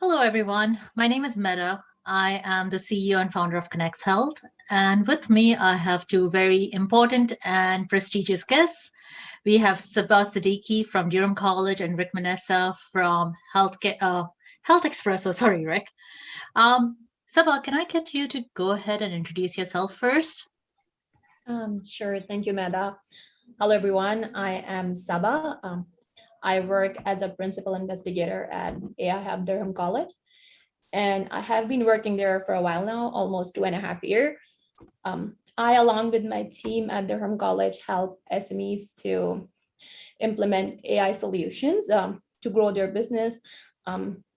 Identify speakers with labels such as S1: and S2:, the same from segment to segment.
S1: Hello, everyone. My name is Medha. I am the CEO and founder of ConnexHealth. And with me, I have two very important and prestigious guests. We have Saba Siddiqi from Durham College and Rick Menassa from Health Espresso. Sorry, Rick. Saba, can I get you to go ahead and introduce yourself first?
S2: Sure. Thank you, Medha. Hello, everyone. I am Saba. I work as a principal investigator at AI Hub Durham College, and I have been working there for a while now, almost 2.5 years. I, along with my team at Durham College, help SMEs to implement AI solutions to grow their business.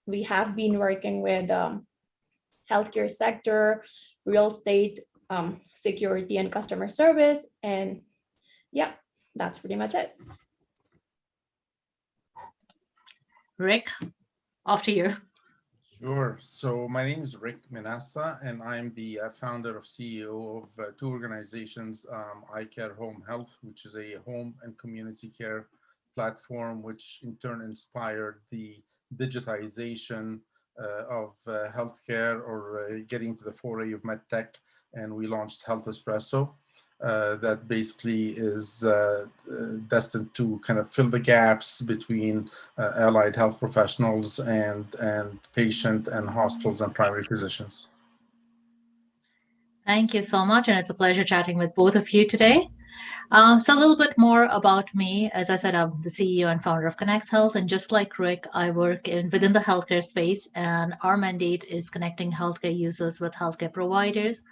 S2: We have been working with healthcare sector, real estate, security and customer service. And yeah, that's pretty much it.
S1: Rick, off to you.
S3: Sure. So my name is Rick Menassa, and I'm the founder of CEO of two organizations, iCare Home Health, which is a home and community care platform, which in turn inspired the digitization of healthcare, or getting to the foray of medtech. And we launched Health Espresso. That basically is destined to kind of fill the gaps between allied health professionals and patient and hospitals and primary physicians.
S1: Thank you so much. And it's a pleasure chatting with both of you today. So a little bit more about me. As I said, I'm the CEO and founder of ConnexHealth, and just like Rick, I work within the healthcare space, and our mandate is connecting healthcare users with healthcare providers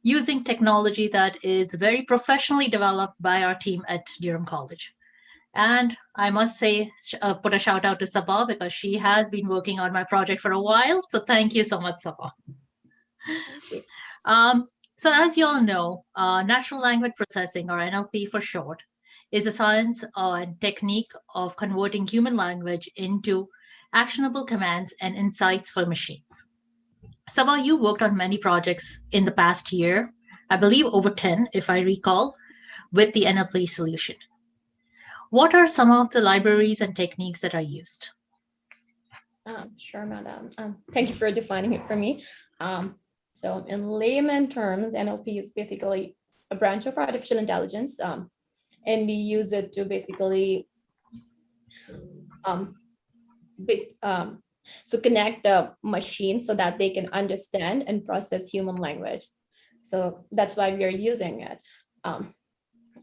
S1: using technology that is very professionally developed by our team at Durham College. And I must say, put a shout out to Saba because she has been working on my project for a while. So thank you so much, Saba. Um, so as you all know, natural language processing, or NLP for short, is a science and technique of converting human language into actionable commands and insights for machines. Saba, you worked on many projects in the past year, I believe over 10, if I recall, with the NLP solution. What are some of the libraries and techniques that are used?
S2: Sure, madam. Thank you for defining it for me. So in layman terms, NLP is basically a branch of artificial intelligence, and we use it to basically um, so connect the machine so that they can understand and process human language. So that's why we are using it.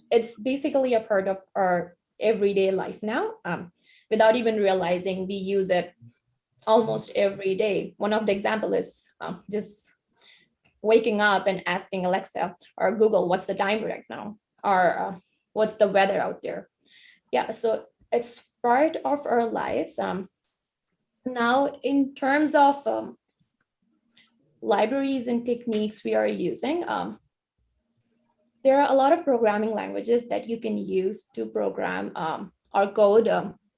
S2: It's basically a part of our everyday life now. Without even realizing, we use it almost every day. One of the example is just waking up and asking Alexa or Google, what's the time right now? Or what's the weather out there? Yeah, so it's part of our lives. Now, in terms of libraries and techniques we are using, there are a lot of programming languages that you can use to program or code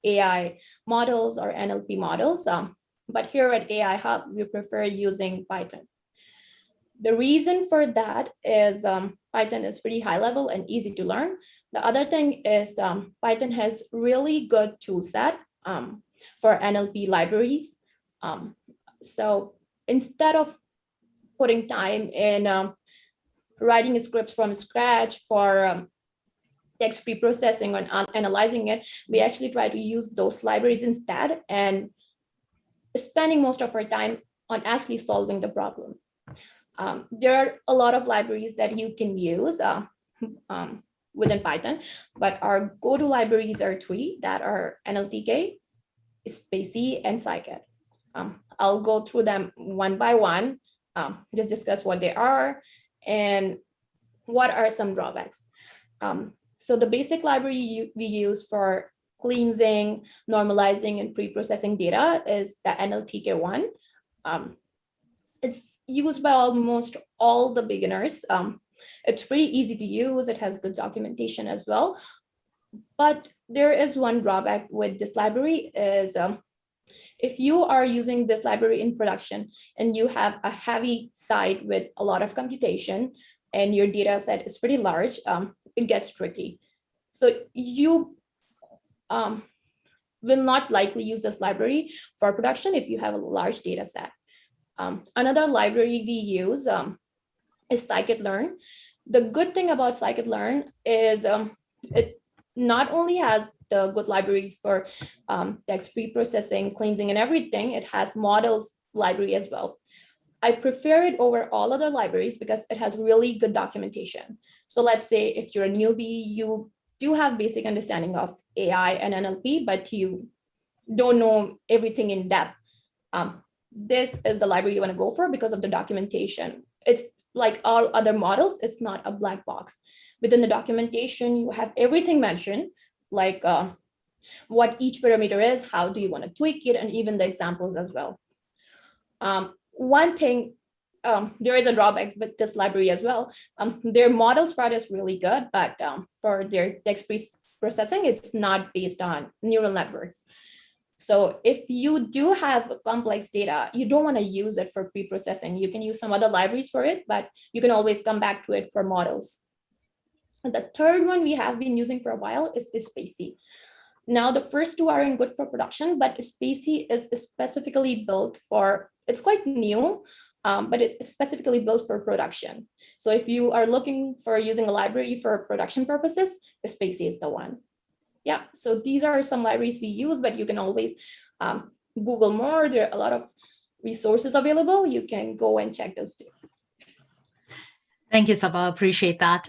S2: AI models or NLP models. But here at AI Hub, we prefer using Python. The reason for that is Python is pretty high level and easy to learn. The other thing is Python has really good tool set for NLP libraries. So instead of putting time in writing a script from scratch for text pre-processing and analyzing it, we actually try to use those libraries instead and spending most of our time on actually solving the problem. There are a lot of libraries that you can use within Python, but our go-to libraries are three that are NLTK, SpaCy, and Scikit. I'll go through them one by one, just discuss what they are and what are some drawbacks. So the basic library we use for cleansing, normalizing, and pre-processing data is the NLTK1. It's used by almost all the beginners. It's pretty easy to use. It has good documentation as well. But there is one drawback with this library is if you are using this library in production and you have a heavy site with a lot of computation and your data set is pretty large, it gets tricky. So you will not likely use this library for production if you have a large data set. Another library we use is scikit-learn. The good thing about scikit-learn is it not only has the good libraries for text pre-processing, cleansing, and everything, it has models library as well. I prefer it over all other libraries because it has really good documentation. So let's say if you're a newbie, you do have basic understanding of AI and NLP, but you don't know everything in depth. This is the library you want to go for because of the documentation. It's like all other models, it's not a black box. Within the documentation, you have everything mentioned, like what each parameter is, how do you want to tweak it, and even the examples as well. One thing, there is a drawback with this library as well. Their model spread is really good, but for their text processing, it's not based on neural networks. So if you do have complex data, you don't want to use it for pre-processing. You can use some other libraries for it, but you can always come back to it for models. And the third one we have been using for a while is Spacey. Now, the first two aren't good for production, but Spacey is specifically built for, it's quite new, but it's specifically built for production. So if you are looking for using a library for production purposes, Spacey is the one. Yeah, so these are some libraries we use, but you can always Google more. There are a lot of resources available. You can go and check those too.
S1: Thank you, Saba. Appreciate that.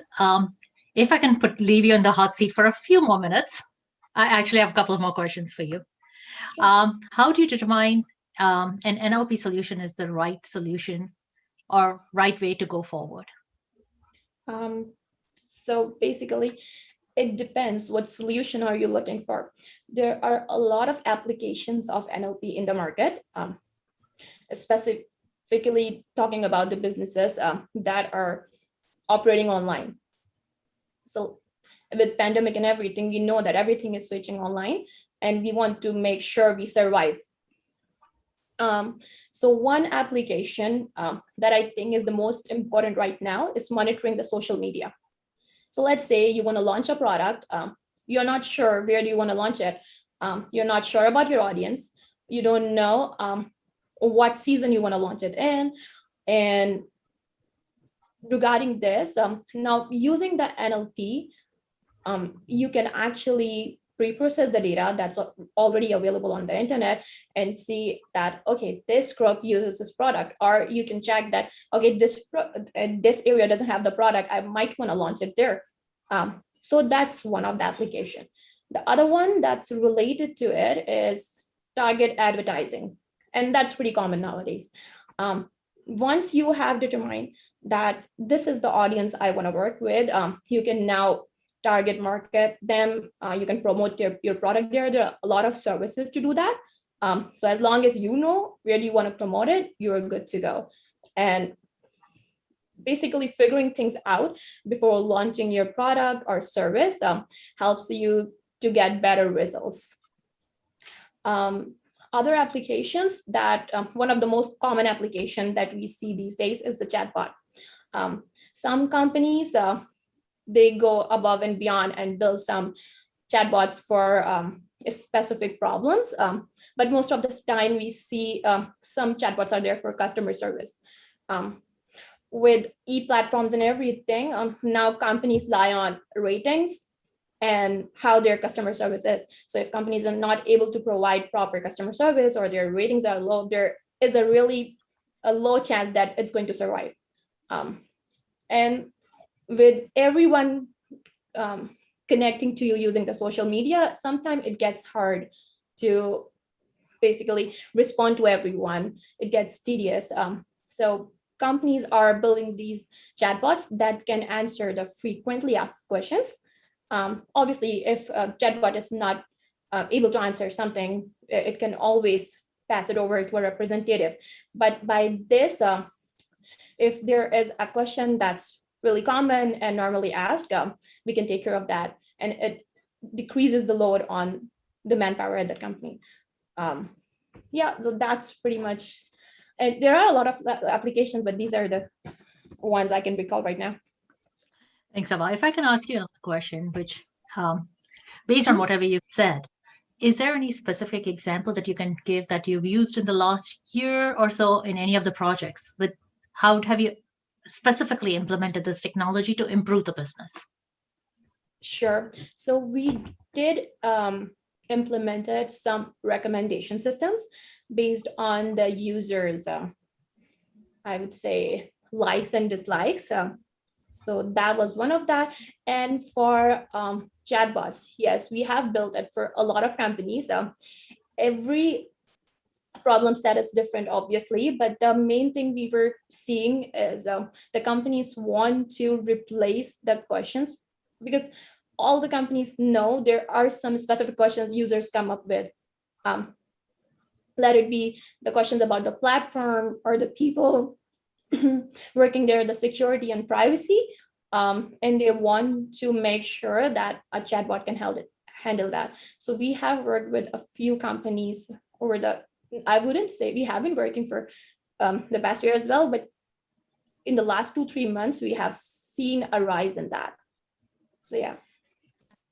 S1: If I can leave you in the hot seat for a few more minutes, I actually have a couple of more questions for you. How do you determine an NLP solution is the right solution or right way to go forward?
S2: So basically, it depends what solution are you looking for. There are a lot of applications of NLP in the market, specifically talking about the businesses that are operating online. So with pandemic and everything, we know that everything is switching online and we want to make sure we survive. So one application that I think is the most important right now is monitoring the social media. So let's say you want to launch a product, you're not sure where do you want to launch it. You're not sure about your audience. You don't know what season you want to launch it in. And regarding this, now using the NLP, you can actually pre-process the data that's already available on the internet and see that, okay, this group uses this product, or you can check that, okay, this area doesn't have the product, I might want to launch it there. So that's one of the application. The other one that's related to it is target advertising. And that's pretty common nowadays. Once you have determined that this is the audience I want to work with, you can now target market them. You can promote your product there. There are a lot of services to do that. So as long as you know where do you want to promote it, you're good to go. And basically figuring things out before launching your product or service helps you to get better results. Other applications that one of the most common application that we see these days is the chatbot. Some companies, they go above and beyond and build some chatbots for specific problems. But most of the time we see some chatbots are there for customer service. With e-platforms and everything, now companies rely on ratings and how their customer service is. So if companies are not able to provide proper customer service or their ratings are low, there is a low chance that it's going to survive. And with everyone connecting to you using the social media, sometimes it gets hard to basically respond to everyone. It gets tedious. So companies are building these chatbots that can answer the frequently asked questions. Obviously, if a chatbot is not able to answer something, it can always pass it over to a representative. But by this, if there is a question that's really common and normally asked, we can take care of that. And it decreases the load on the manpower at that company. Yeah, so that's pretty much, and there are a lot of applications, but these are the ones I can recall right now.
S1: Thanks, Saba. If I can ask you another question, which based on whatever you've said, Is there any specific example that you can give that you've used in the last year or so in any of the projects? With how have you specifically implemented this technology to improve the business?
S2: Sure. So we did implemented some recommendation systems based on the users, I would say, likes and dislikes. So that was one of that. And for chatbots, yes, we have built it for a lot of companies. Every problem set is different, obviously, but the main thing we were seeing is the companies want to replace the questions, because all the companies know there are some specific questions users come up with. Um, let it be the questions about the platform or the people working there, the security and privacy, and they want to make sure that a chatbot can handle that. So we have worked with a few companies over the, I wouldn't say we have been working for the past year as well, but in the last 2-3 months, we have seen a rise in that. So yeah.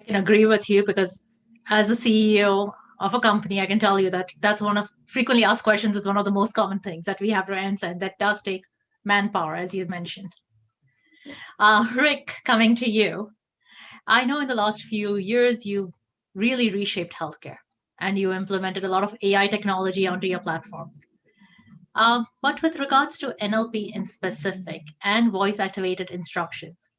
S1: I can agree with you because as a CEO of a company, I can tell you that that's one of frequently asked questions is one of the most common things that we have to answer, and that does take manpower, as you mentioned. Rick, coming to you. I know in the last few years, you really reshaped healthcare and you implemented a lot of AI technology onto your platforms. But with regards to NLP in specific and voice activated instructions,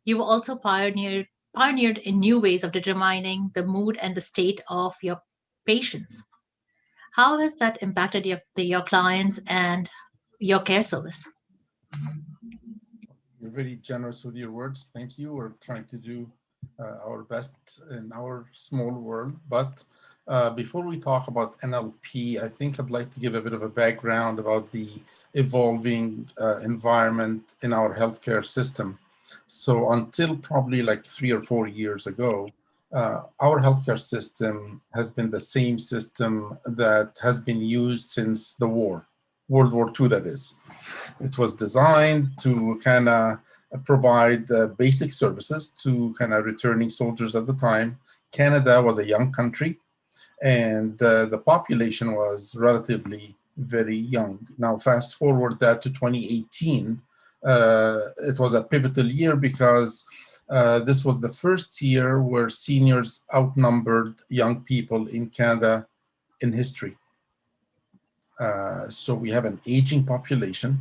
S1: you also pioneered in new ways of determining the mood and the state of your patients. How has that impacted your clients and your care service?
S3: You're very generous with your words. Thank you. We're trying to do our best in our small world. But before we talk about NLP, I think I'd like to give a bit of a background about the evolving environment in our healthcare system. So until probably like 3 or 4 years ago, our healthcare system has been the same system that has been used since the war, World War II, that is. It was designed to kind of provide basic services to kind of returning soldiers at the time. Canada was a young country, and the population was relatively very young. Now, fast forward that to 2018, it was a pivotal year because this was the first year where seniors outnumbered young people in Canada in history. So we have an aging population.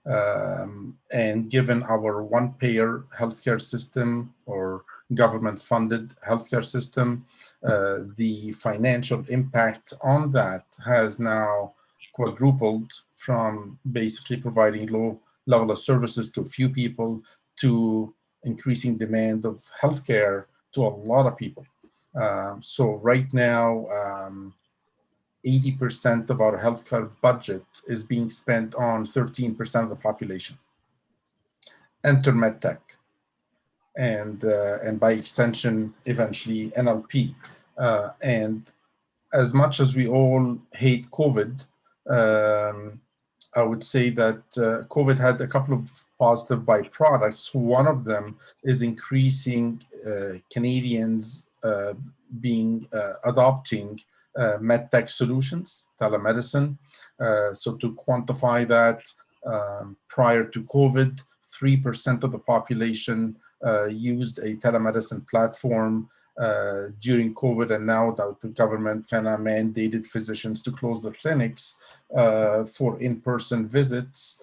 S3: And given our one-payer healthcare system or government-funded healthcare system, the financial impact on that has now quadrupled from basically providing low level of services to a few people to increasing demand of healthcare to a lot of people. So right now, 80% of our healthcare budget is being spent on 13% of the population. Enter medtech, and by extension, eventually NLP. And as much as we all hate COVID, I would say that COVID had a couple of positive byproducts. One of them is increasing Canadians adopting medtech solutions, telemedicine. So to quantify that, prior to COVID, 3% of the population used a telemedicine platform during COVID, and now that the government kind of mandated physicians to close their clinics for in-person visits,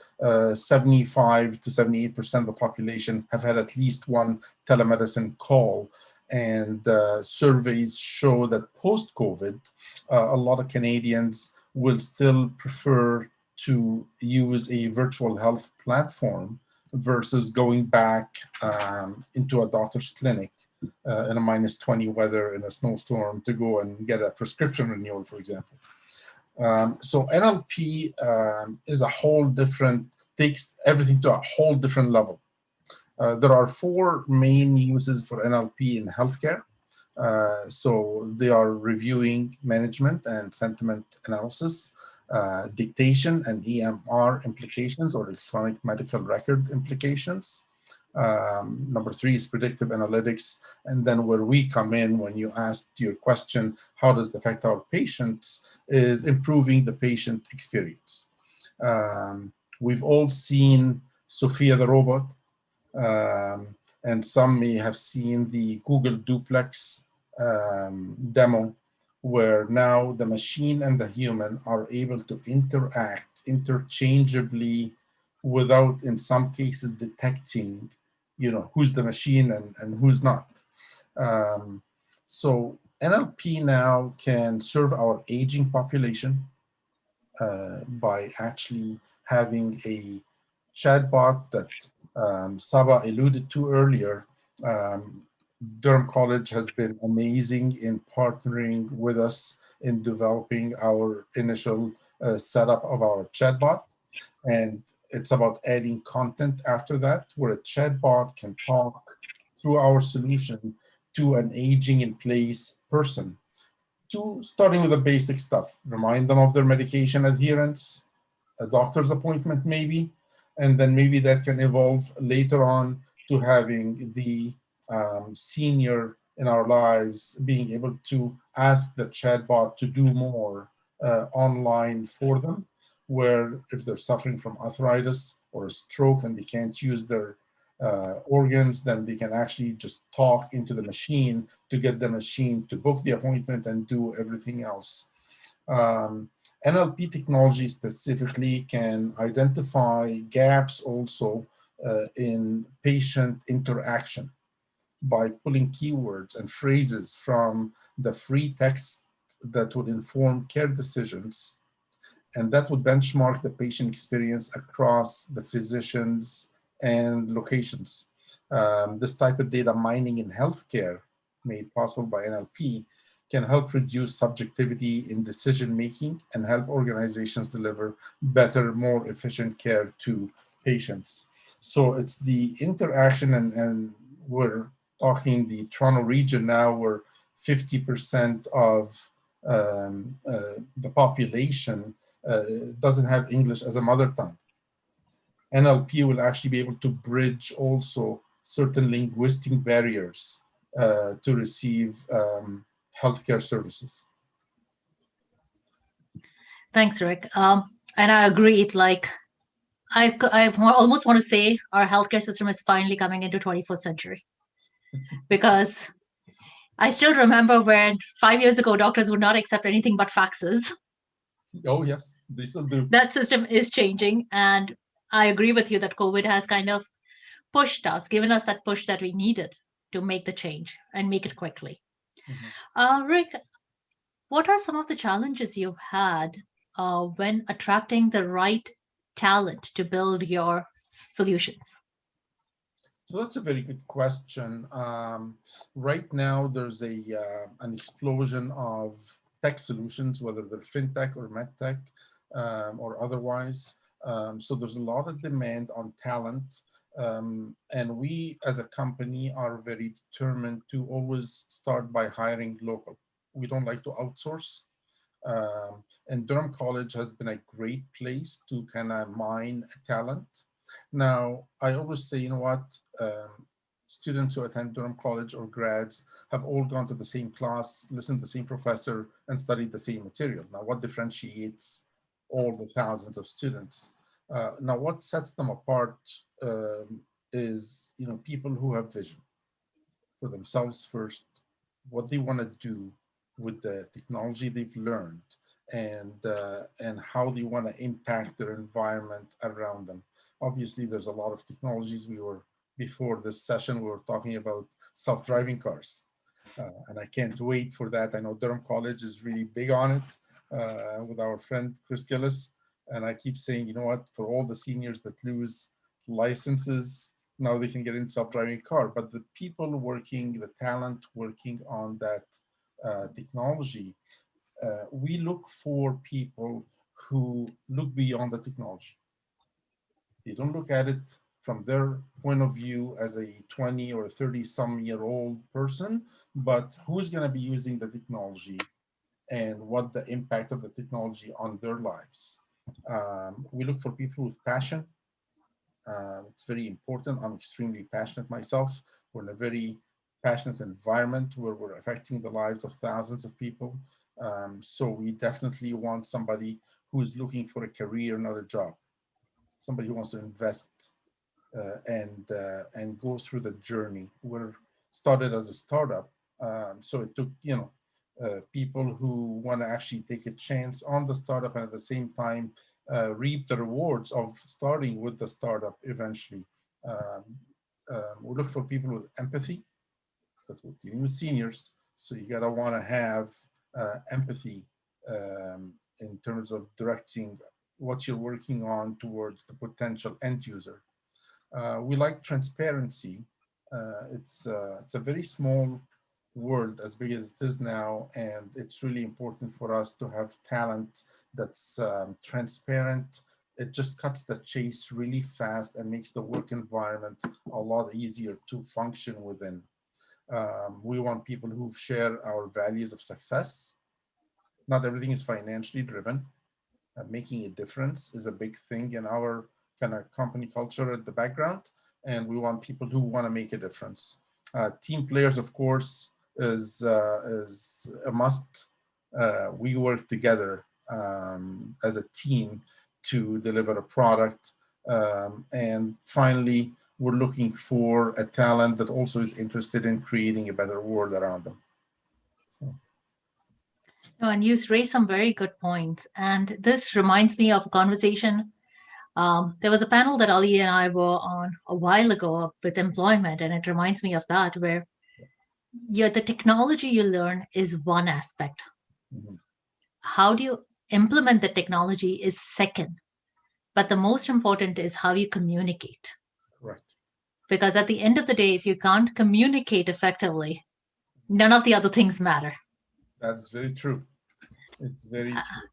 S3: 75 to 78% of the population have had at least one telemedicine call. And surveys show that post-COVID, a lot of Canadians will still prefer to use a virtual health platform versus going back into a doctor's clinic in a minus 20 weather in a snowstorm to go and get a prescription renewal, for example. So NLP is a whole different, takes everything to a whole different level. There are 4 main uses for NLP in healthcare. So they are reviewing management and sentiment analysis, dictation and EMR implications or electronic medical record implications, Number three is predictive analytics. And then where we come in, when you asked your question, how does it affect our patients, is improving the patient experience. We've all seen Sophia the robot, and some may have seen the Google Duplex demo, where now the machine and the human are able to interact interchangeably without, in some cases, detecting, who's the machine and who's not. Um, so NLP now can serve our aging population by actually having a chatbot that Saba alluded to earlier. Um, Durham College has been amazing in partnering with us in developing our initial setup of our chatbot. And it's about adding content after that, where a chatbot can talk through our solution to an aging in place person, to starting with the basic stuff, remind them of their medication adherence, a doctor's appointment maybe, and then maybe that can evolve later on to having the senior in our lives being able to ask the chatbot to do more online for them, where if they're suffering from arthritis or a stroke and they can't use their organs, then they can actually just talk into the machine to get the machine to book the appointment and do everything else. NLP technology specifically can identify gaps also in patient interaction by pulling keywords and phrases from the free text that would inform care decisions, and that would benchmark the patient experience across the physicians and locations. This type of data mining in healthcare, made possible by NLP, can help reduce subjectivity in decision making and help organizations deliver better, more efficient care to patients. So it's the interaction, and we're talking the Toronto region now, where 50% of the population doesn't have English as a mother tongue. NLP will actually be able to bridge also certain linguistic barriers to receive healthcare services.
S1: Thanks, Rick. And I agree. I almost want to say our healthcare system is finally coming into 21st century, because I still remember when 5 years ago doctors would not accept anything but faxes.
S3: Oh yes, they still do.
S1: That system is changing, and I agree with you that COVID has kind of pushed us, given us that push that we needed to make the change and make it quickly. Rick, what are some of the challenges you've had when attracting the right talent to build your solutions?
S3: So that's a very good question. Right now, there's an explosion of tech solutions, whether they're fintech or medtech or otherwise. So there's a lot of demand on talent. And we as a company are very determined to always start by hiring local. We don't like to outsource. And Durham College has been a great place to kind of mine talent. Now, I always say, you know what, students who attend Durham College or grads have all gone to the same class, listened to the same professor, and studied the same material. Now, what differentiates all the thousands of students? Now, what sets them apart is, people who have vision for themselves first, what they want to do with the technology they've learned, and how they want to impact their environment around them. Obviously, there's a lot of technologies. Before this session, we were talking about self-driving cars, and I can't wait for that. I know Durham College is really big on it with our friend Chris Gillis, and I keep saying, you know what, for all the seniors that lose licenses, now they can get into self-driving car. But the people working, the talent working on that technology, we look for people who look beyond the technology. They don't look at it from their point of view as a 20 or 30 some year old person, but who's going to be using the technology and what the impact of the technology on their lives. We look for people with passion, It's very important. I'm extremely passionate myself. We're in a very passionate environment where we're affecting the lives of thousands of people. So we definitely want somebody who is looking for a career, not a job. Somebody who wants to invest and go through the journey. We're started as a startup, so it took people who want to actually take a chance on the startup and at the same time reap the rewards of starting with the startup eventually. Um, we look for people with empathy because we're dealing with seniors, so you gotta want to have empathy in terms of directing what you're working on towards the potential end user. We like transparency. It's a very small world as big as it is now, and it's really important for us to have talent that's transparent. It just cuts the chase really fast and makes the work environment a lot easier to function within. We want people who share our values of success. Not everything is financially driven. Making a difference is a big thing in our kind of company culture at the background, and we want people who want to make a difference. Team players, of course, is a must. We work together as a team to deliver a product. And finally, we're looking for a talent that also is interested in creating a better world around them. So.
S1: No, and you raised some very good points. And this reminds me of a conversation. There was a panel that Ali and I were on a while ago with employment, and it reminds me of that, where the technology you learn is one aspect.
S3: Mhm.
S1: How do you implement the technology is second. But the most important is how you communicate.
S3: Correct.
S1: Because at the end of the day, if you can't communicate effectively, none of the other things matter.
S3: That's very true. It's very true.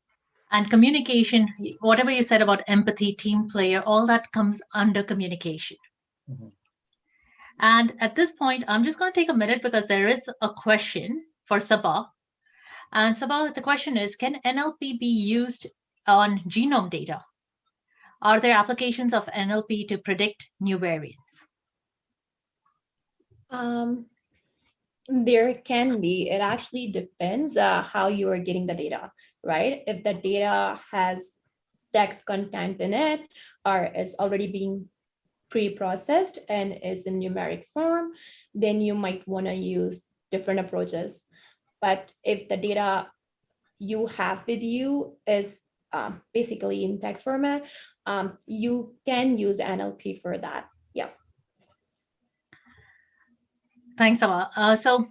S1: And communication, whatever you said about empathy, team player, all that comes under communication.
S3: Mhm.
S1: And at this point, I'm just going to take a minute because there is a question for Saba. And Saba, the question is, can NLP be used on genome data? Are there applications of NLP to predict new variants?
S2: There can be. It actually depends how you are getting the data, right? If the data has text content in it or is already being pre-processed and is in numeric form, then you might want to use different approaches. But if the data you have with you is basically in text format, you can use NLP for that. Yeah.
S1: Thanks, Saba. So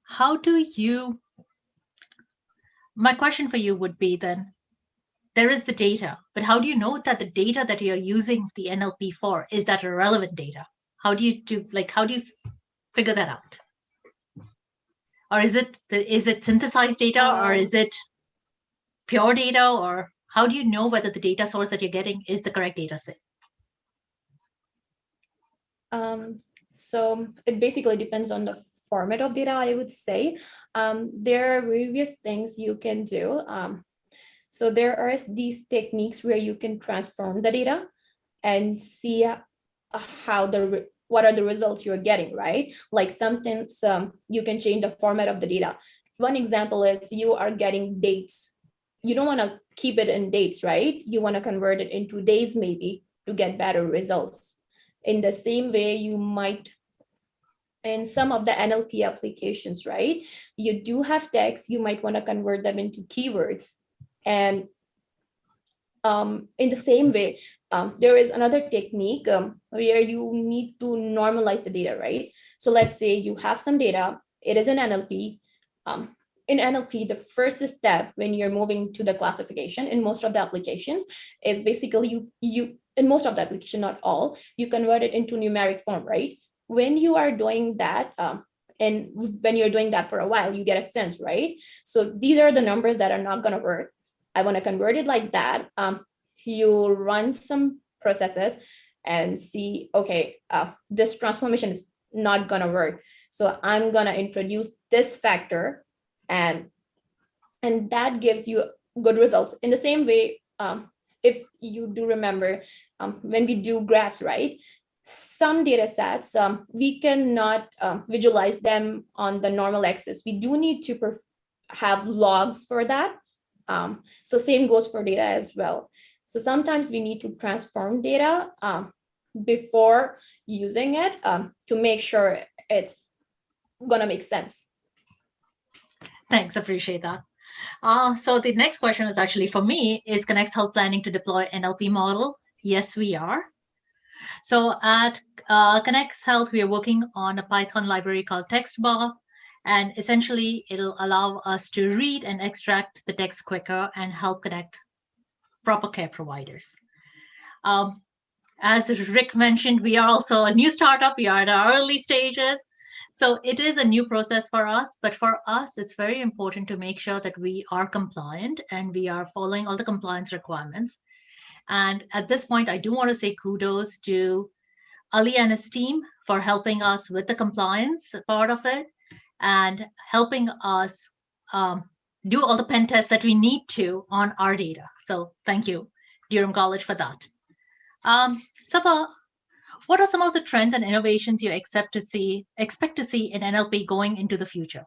S1: how do you, my question for you would be then, there is the data, but how do you know that the data that you're using the NLP for is that relevant data? How do you figure that out? Or is it synthesized data, or is it pure data, or how do you know whether the data source that you're getting is the correct data set?
S2: So it basically depends on the format of data, I would say. There are various things you can do. So there are these techniques where you can transform the data and see what are the results you're getting, right? Like sometimes you can change the format of the data. One example is you are getting dates. You don't want to keep it in dates, right? You want to convert it into days maybe to get better results. In the same way, you might in some of the NLP applications, right? You do have text, you might want to convert them into keywords. And in the same way, there is another technique where you need to normalize the data, right? So let's say you have some data, it is an NLP. In NLP, the first step when you're moving to the classification in most of the applications is basically you in most of the application, not all, you convert it into numeric form, right? When you are doing that, and when you're doing that for a while, you get a sense, right? So these are the numbers that are not going to work. I want to convert it like that. You run some processes and see, okay, this transformation is not going to work. So I'm going to introduce this factor and that gives you good results. In the same way, if you do remember, when we do graphs, right? Some data sets, we cannot visualize them on the normal axis. We do need to have logs for that. So same goes for data as well. So sometimes we need to transform data before using it to make sure it's gonna make sense.
S1: Thanks, appreciate that. So the next question is actually for me, is ConnexHealth planning to deploy NLP model? Yes, we are. So at ConnexHealth, we are working on a Python library called TextBar, and essentially it'll allow us to read and extract the text quicker and help connect proper care providers. As Rick mentioned, we are also a new startup. We are at our early stages. So it is a new process for us, but for us, it's very important to make sure that we are compliant and we are following all the compliance requirements. And at this point, I do want to say kudos to Ali and his team for helping us with the compliance part of it and helping us do all the pen tests that we need to on our data. So thank you, Durham College, for that. Saba, what are some of the trends and innovations you expect to see in NLP going into the future?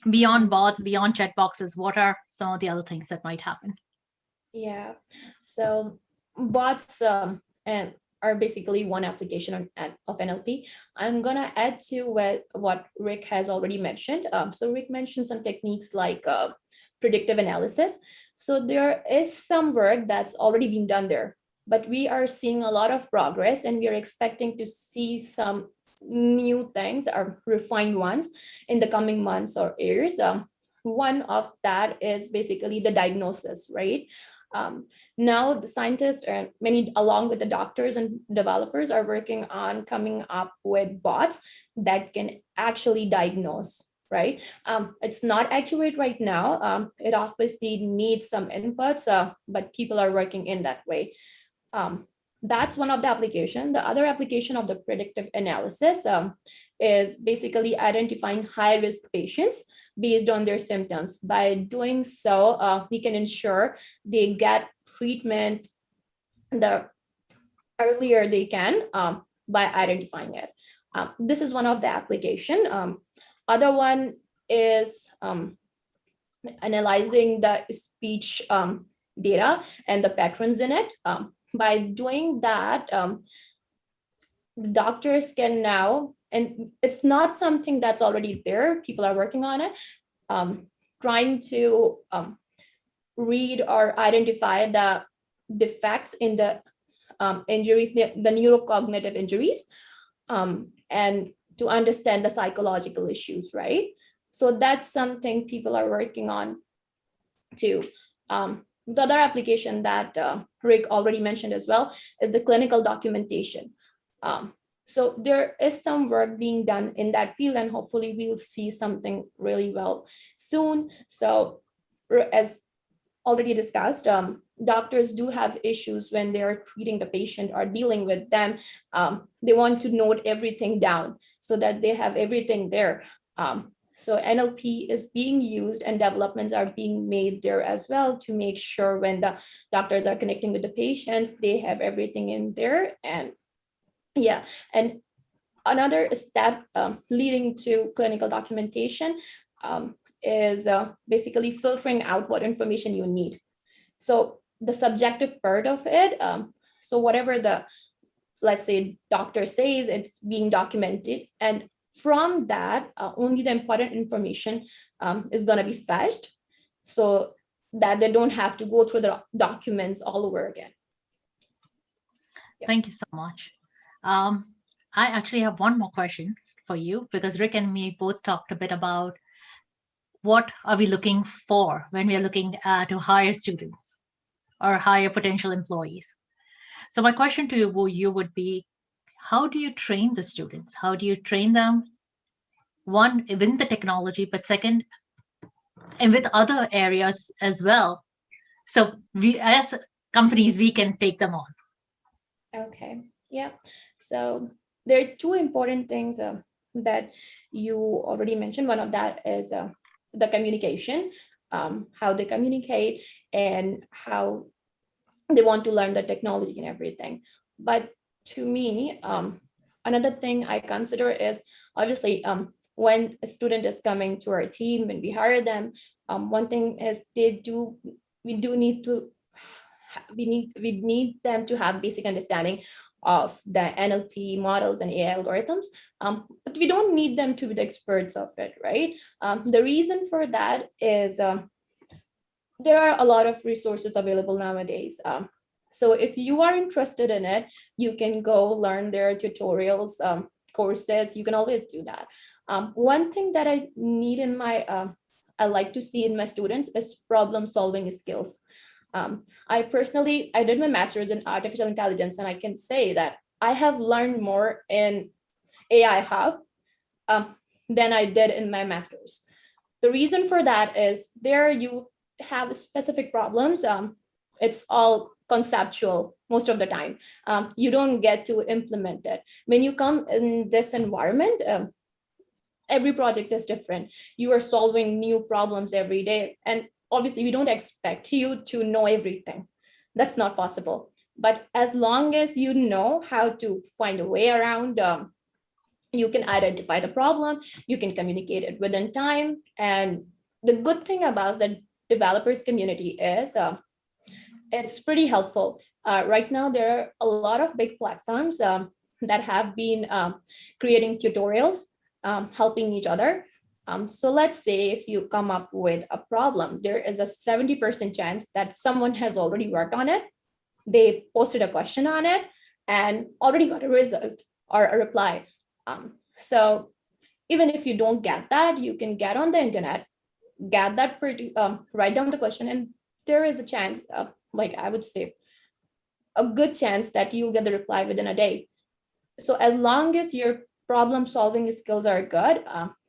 S1: Beyond bots, beyond chat boxes, what are some of the other things that might happen?
S2: Yeah, so bots and are basically one application of NLP. I'm gonna add to what Rick has already mentioned. So Rick mentioned some techniques like predictive analysis. So there is some work that's already been done there, but we are seeing a lot of progress and we are expecting to see some new things or refined ones in the coming months or years. One of that is basically the diagnosis, right? Now the scientists and many along with the doctors and developers are working on coming up with bots that can actually diagnose, right? It's not accurate right now. It obviously needs some inputs, but people are working in that way. That's one of the application. The other application of the predictive analysis is basically identifying high-risk patients based on their symptoms. By doing so, we can ensure they get treatment the earlier they can by identifying it. This is one of the application. Other one is analyzing the speech data and the patterns in it. By doing that, doctors can now, and it's not something that's already there, people are working on it, trying to read or identify the defects in the injuries, the neurocognitive injuries, and to understand the psychological issues, right? So that's something people are working on too. The other application that Rick already mentioned as well is the clinical documentation. So there is some work being done in that field, and hopefully we'll see something really well soon. So as already discussed, doctors do have issues when they're treating the patient or dealing with them. They want to note everything down so that they have everything there. So NLP is being used and developments are being made there as well to make sure when the doctors are connecting with the patients, they have everything in there. And yeah, and another step leading to clinical documentation is basically filtering out what information you need. So the subjective part of it, so whatever the, let's say, doctor says, it's being documented, and from that, only the important information is going to be fetched so that they don't have to go through the documents all over again.
S1: Yeah. Thank you so much. I actually have one more question for you, because Rick and me both talked a bit about what are we looking for when we are looking to hire students or hire potential employees. So my question to you would be, how do you train the students? How do you train them? One, within the technology, but second, and with other areas as well. So we, as companies, we can take them on.
S2: Okay, yeah. So there are two important things that you already mentioned. One of that is the communication, how they communicate and how they want to learn the technology and everything. But to me, another thing I consider is obviously when a student is coming to our team, when we hire them, one thing is we do need to we need them to have basic understanding of the NLP models and AI algorithms, but we don't need them to be the experts of it, right? The reason for that is there are a lot of resources available nowadays. So if you are interested in it, you can go learn their tutorials, courses. You can always do that. One thing that I like to see in my students is problem solving skills. I did my master's in artificial intelligence, and I can say that I have learned more in AI Hub um, than I did in my master's. The reason for that is there you have specific problems. It's all conceptual most of the time. You don't get to implement it. When you come in this environment, every project is different. You are solving new problems every day. And obviously, we don't expect you to know everything. That's not possible. But as long as you know how to find a way around, you can identify the problem, you can communicate it within time. And the good thing about the developers community is it's pretty helpful. Right now, there are a lot of big platforms that have been creating tutorials, helping each other. So let's say if you come up with a problem, there is a 70% chance that someone has already worked on it. They posted a question on it and already got a result or a reply. So even if you don't get that, you can get on the internet, get that write down the question, and there is a chance, like I would say, a good chance that you'll get the reply within a day. So as long as your problem solving skills are good,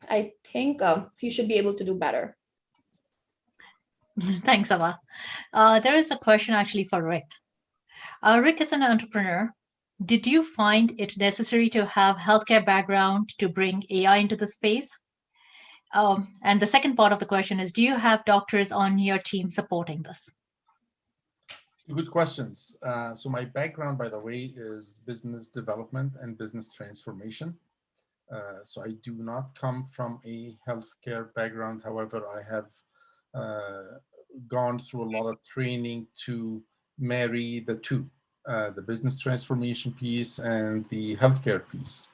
S2: I think you should be able to do better.
S1: Thanks, Saba. There is a question actually for Rick. Rick is an entrepreneur. Did you find it necessary to have healthcare background to bring AI into the space? And the second part of the question is, do you have doctors on your team supporting this?
S3: Good questions. So my background, by the way, is business development and business transformation. So I do not come from a healthcare background. However, I have gone through a lot of training to marry the two, the business transformation piece and the healthcare piece.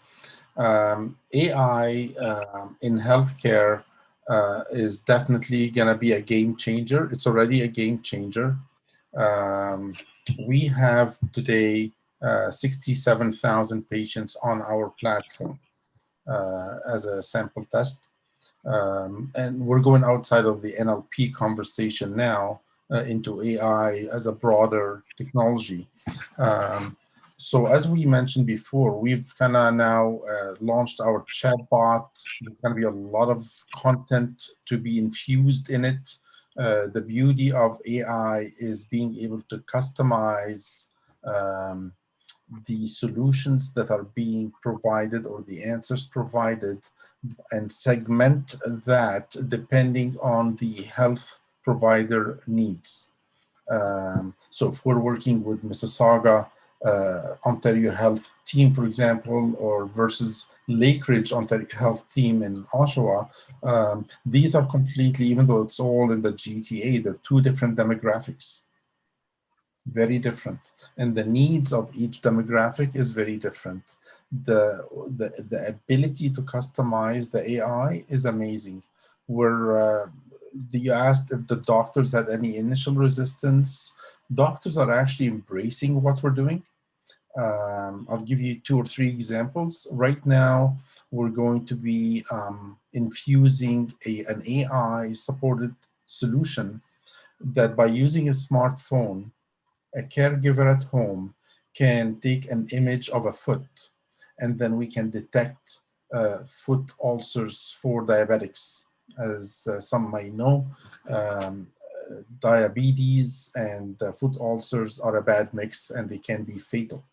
S3: AI in healthcare is definitely going to be a game changer. It's already a game changer. We have today 67,000 patients on our platform as a sample test. And we're going outside of the NLP conversation now into AI as a broader technology. So as we mentioned before, we've kind of now launched our chatbot. There's going to be a lot of content to be infused in it. The beauty of AI is being able to customize the solutions that are being provided or the answers provided and segment that depending on the health provider needs. So if we're working with Mississauga, Ontario Health team, for example, or versus Lakeridge Ontario Health team in Oshawa, these are completely, even though it's all in the GTA, they're two different demographics. Very different, and the needs of each demographic is very different. The ability to customize the AI is amazing. Where you asked if the doctors had any initial resistance. Doctors are actually embracing what we're doing. I'll give you 2 or 3 examples. Right now, we're going to be infusing an AI supported solution that by using a smartphone, a caregiver at home can take an image of a foot, and then we can detect foot ulcers for diabetics. As some might know, diabetes and foot ulcers are a bad mix, and they can be fatal.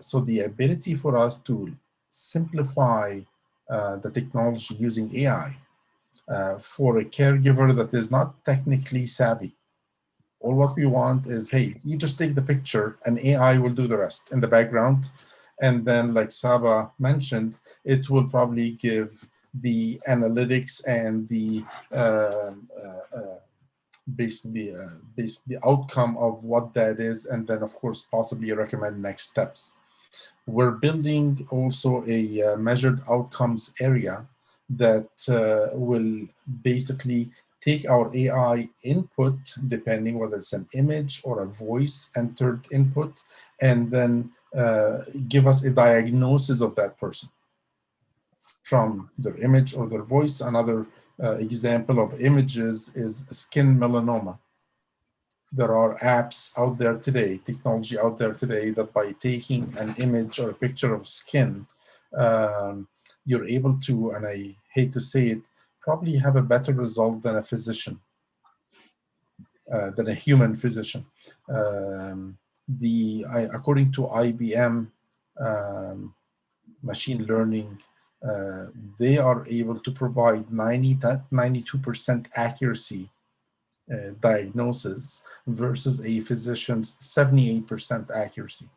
S3: So the ability for us to simplify the technology using AI for a caregiver that is not technically savvy, All what we want is, hey, you just take the picture and AI will do the rest in the background. And then, like Saba mentioned, it will probably give the analytics and the basically the outcome of what that is, and then of course possibly recommend next steps. We're building also a measured outcomes area that will basically take our AI input, depending whether it's an image or a voice entered input, and then give us a diagnosis of that person from their image or their voice. Another example of images is skin melanoma. There are apps out there today, technology out there today, that by taking an image or a picture of skin, you're able to, and I hate to say it, probably have a better result than a physician, than a human physician. According to IBM machine learning, they are able to provide 92% accuracy diagnosis versus a physician's 78% accuracy.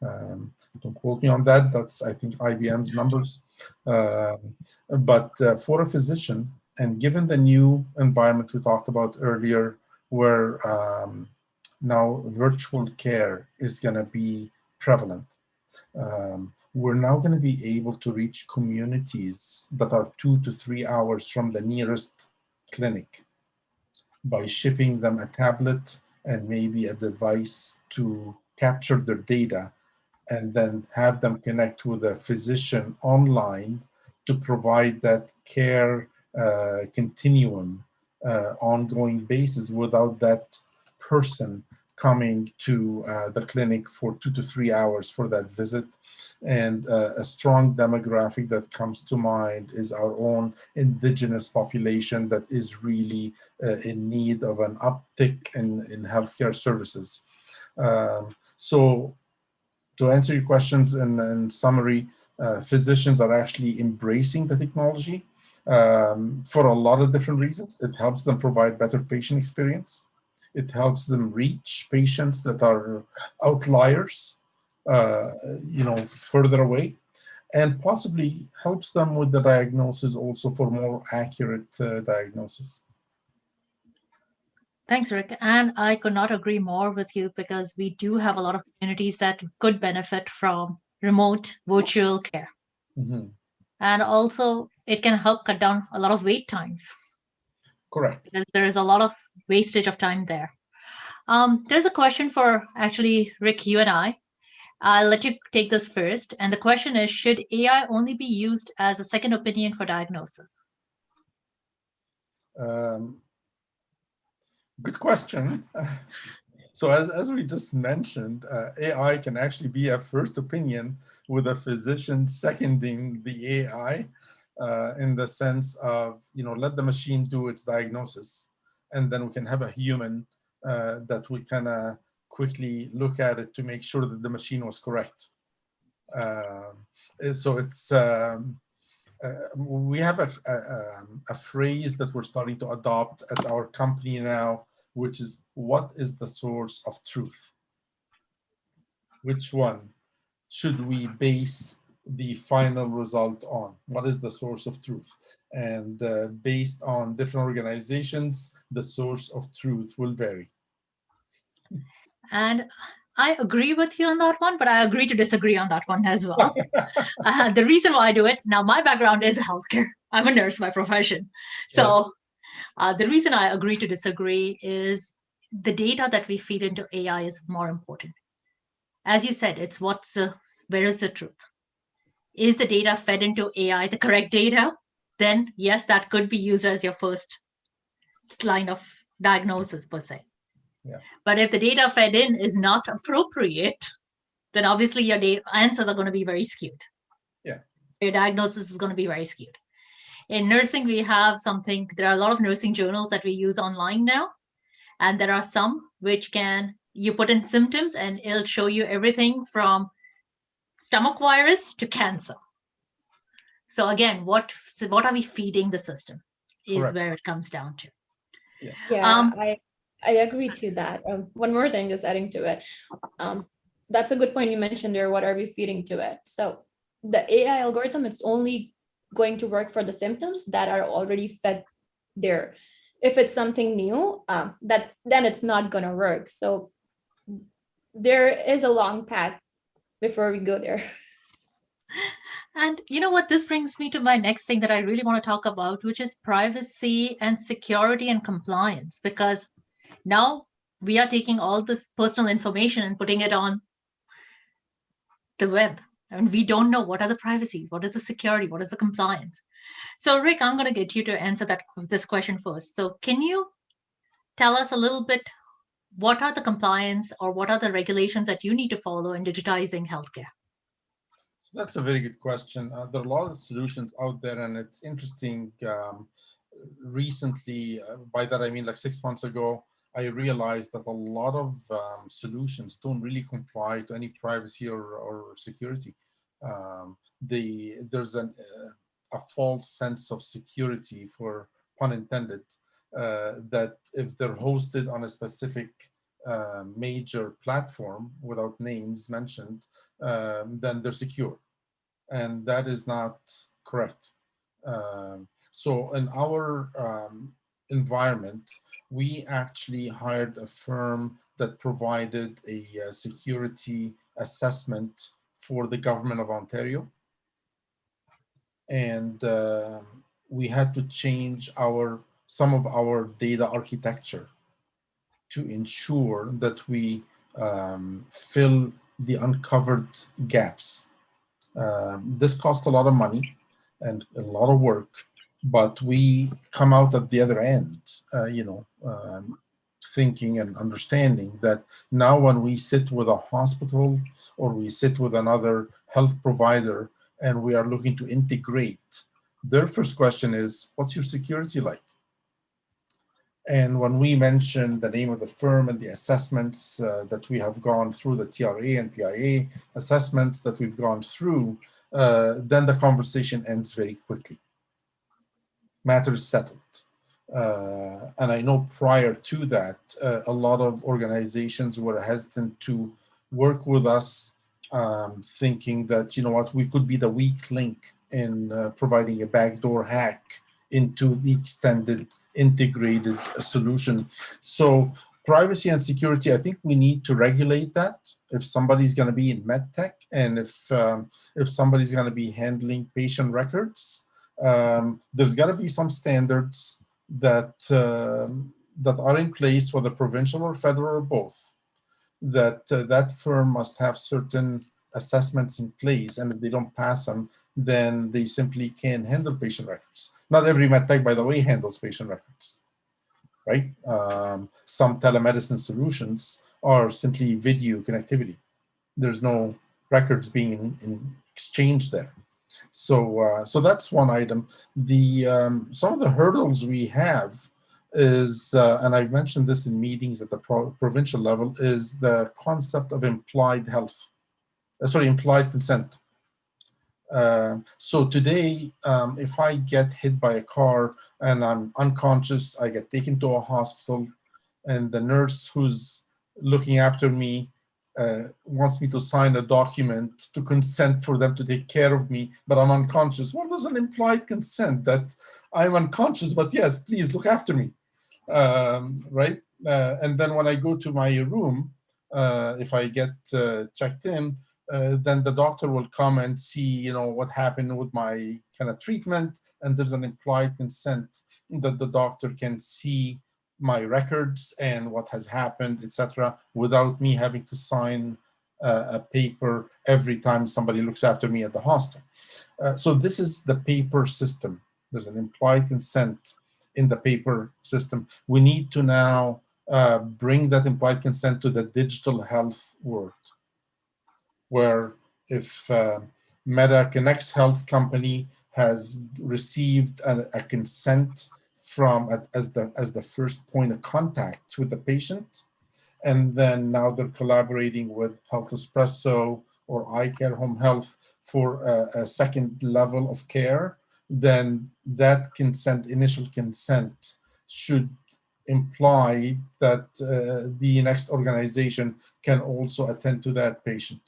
S3: Don't quote me on that. That's, I think, IBM's numbers. But for a physician, and given the new environment we talked about earlier, where now virtual care is going to be prevalent, we're now going to be able to reach communities that are 2 to 3 hours from the nearest clinic by shipping them a tablet and maybe a device to capture their data, and then have them connect with a physician online to provide that care continuum ongoing basis without that person coming to the clinic for 2 to 3 hours for that visit. And a strong demographic that comes to mind is our own indigenous population that is really in need of an uptick in healthcare services. So to answer your questions in summary, physicians are actually embracing the technology for a lot of different reasons. It helps them provide better patient experience. It helps them reach patients that are outliers, further away, and possibly helps them with the diagnosis also for more accurate diagnosis.
S1: Thanks, Rick. And I could not agree more with you, because we do have a lot of communities that could benefit from remote virtual care.
S3: Mm-hmm.
S1: And also, it can help cut down a lot of wait times.
S3: Correct.
S1: Because there is a lot of wastage of time there. There's a question for actually Rick, you and I. I'll let you take this first. And the question is, should AI only be used as a second opinion for diagnosis?
S3: Good question. So as we just mentioned, AI can actually be a first opinion with a physician seconding the AI in the sense of, let the machine do its diagnosis, and then we can have a human that we kind of quickly look at it to make sure that the machine was correct. So it's, we have a phrase that we're starting to adopt at our company now, which is, what is the source of truth? Which one should we base the final result on? What is the source of truth? And based on different organizations, the source of truth will vary.
S1: And I agree with you on that one, but I agree to disagree on that one as well. The reason why I do it, now my background is healthcare. I'm a nurse by profession. So the reason I agree to disagree is the data that we feed into AI is more important. As you said, it's where is the truth? Is the data fed into AI the correct data? Then yes, that could be used as your first line of diagnosis per se.
S3: Yeah.
S1: But if the data fed in is not appropriate, then obviously your answers are going to be very skewed.
S3: Yeah.
S1: Your diagnosis is going to be very skewed. In nursing, we have there are a lot of nursing journals that we use online now. And there are some which you put in symptoms and it'll show you everything from stomach virus to cancer. So again, what are we feeding the system is Correct. Where it comes down to.
S2: Yeah, I agree to that. One more thing, just adding to it. That's a good point you mentioned there. What are we feeding to it? So the AI algorithm, it's only going to work for the symptoms that are already fed there. If it's something new, that then it's not gonna work. So there is a long path before we go there.
S1: And you know what? This brings me to my next thing that I really want to talk about, which is privacy and security and compliance. Because now we are taking all this personal information and putting it on the web. And we don't know what are the privacies, what is the security, what is the compliance. So, Rick, I'm going to get you to answer this question first. So, can you tell us a little bit what are the compliance or what are the regulations that you need to follow in digitizing healthcare?
S3: That's a very good question. There are a lot of solutions out there, and it's interesting. Recently, by that I mean like 6 months ago, I realized that a lot of solutions don't really comply to any privacy or security. There's a false sense of security, for pun intended, that if they're hosted on a specific major platform without names mentioned, then they're secure. And that is not correct. So in our environment, we actually hired a firm that provided a security assessment for the government of Ontario. And we had to change some of our data architecture to ensure that we fill the uncovered gaps. This cost a lot of money and a lot of work, but we come out at the other end, thinking and understanding that now when we sit with a hospital or we sit with another health provider and we are looking to integrate, their first question is, what's your security like? And when we mention the name of the firm and the assessments that we have gone through, the TRA and PIA assessments that we've gone through, then the conversation ends very quickly. Matter is settled. And I know prior to that, a lot of organizations were hesitant to work with us, thinking that, you know what, we could be the weak link in providing a backdoor hack into the extended integrated solution. So privacy and security, I think we need to regulate that. If somebody's going to be in medtech and if somebody's going to be handling patient records, there's got to be some standards that are in place, whether provincial or federal or both. That firm must have certain assessments in place, and if they don't pass them, then they simply can't handle patient records. Not every medtech, by the way, handles patient records, right? Some telemedicine solutions are simply video connectivity. There's no records being in exchange there. So that's one item. Some of the hurdles we have is, and I've mentioned this in meetings at the provincial level, is the concept of implied consent. So today, if I get hit by a car and I'm unconscious, I get taken to a hospital, and the nurse who's looking after me wants me to sign a document to consent for them to take care of me, but I'm unconscious. Well, there's an implied consent that I'm unconscious, but yes, please look after me, right? And then when I go to my room, if I get checked in, then the doctor will come and see, what happened with my kind of treatment, and there's an implied consent that the doctor can see my records and what has happened, etc., without me having to sign a paper every time somebody looks after me at the hospital. So this is the paper system. There's an implied consent in the paper system. We need to now bring that implied consent to the digital health world, where if Medha ConnexHealth company has received a consent from as the first point of contact with the patient, and then now they're collaborating with Health Espresso or iCare Home Health for a second level of care, then that consent, initial consent, should imply that the next organization can also attend to that patient.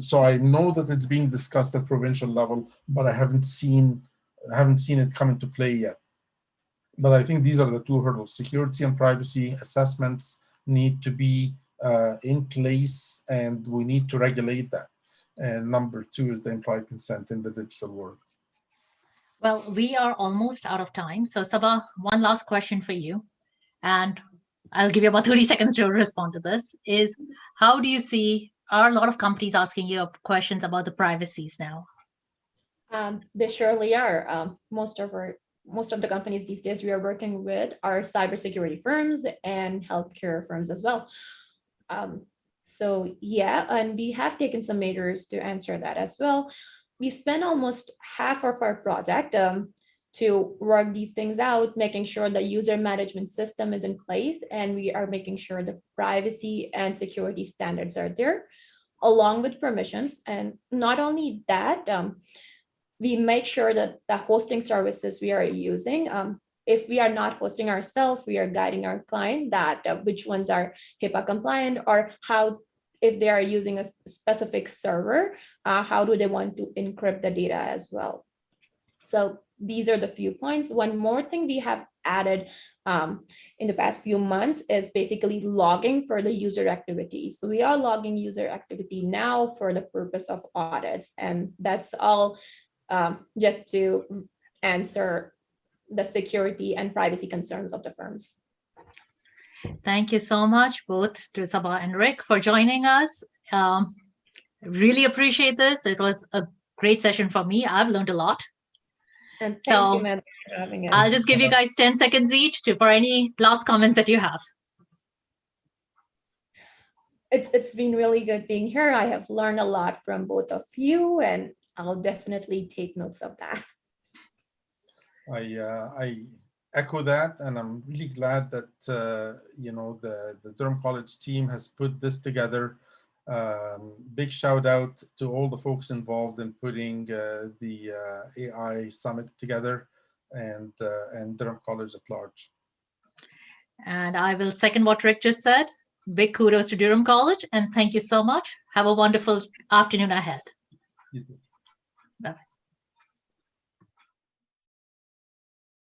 S3: So I know that it's being discussed at provincial level, but I haven't seen it come into play yet. But I think these are the two hurdles: security and privacy assessments need to be in place, and we need to regulate that. And number two is the implied consent in the digital world.
S1: Well, we are almost out of time. So Saba, one last question for you, and I'll give you about 30 seconds to respond to this, is how do you see, are a lot of companies asking you questions about the privacies now?
S2: They surely are. Most of the companies these days we are working with are cybersecurity firms and healthcare firms as well. So yeah, and we have taken some measures to answer that as well. We spend almost half of our project to work these things out, making sure the user management system is in place, and we are making sure the privacy and security standards are there, along with permissions. And not only that, we make sure that the hosting services we are using, if we are not hosting ourselves, we are guiding our client that which ones are HIPAA compliant, or how, if they are using a specific server, how do they want to encrypt the data as well. So these are the few points. One more thing we have added in the past few months is basically logging for the user activity. So we are logging user activity now for the purpose of audits, and that's all just to answer the security and privacy concerns of the firms.
S1: Thank you so much, both to Saba and Rick, for joining us. Really appreciate this. It was a great session for me. I've learned a lot.
S2: And thank you,
S1: So
S2: Medha, for having us.
S1: I'll just give you guys 10 seconds each for any last comments that you have.
S2: It's been really good being here. I have learned a lot from both of you, and I'll definitely take notes of that.
S3: I echo that, and I'm really glad that the Durham College team has put this together. Big shout out to all the folks involved in putting the AI summit together, and Durham College at large.
S1: And I will second what Rick just said. Big kudos to Durham College, and thank you so much. Have a wonderful afternoon ahead.
S3: You too.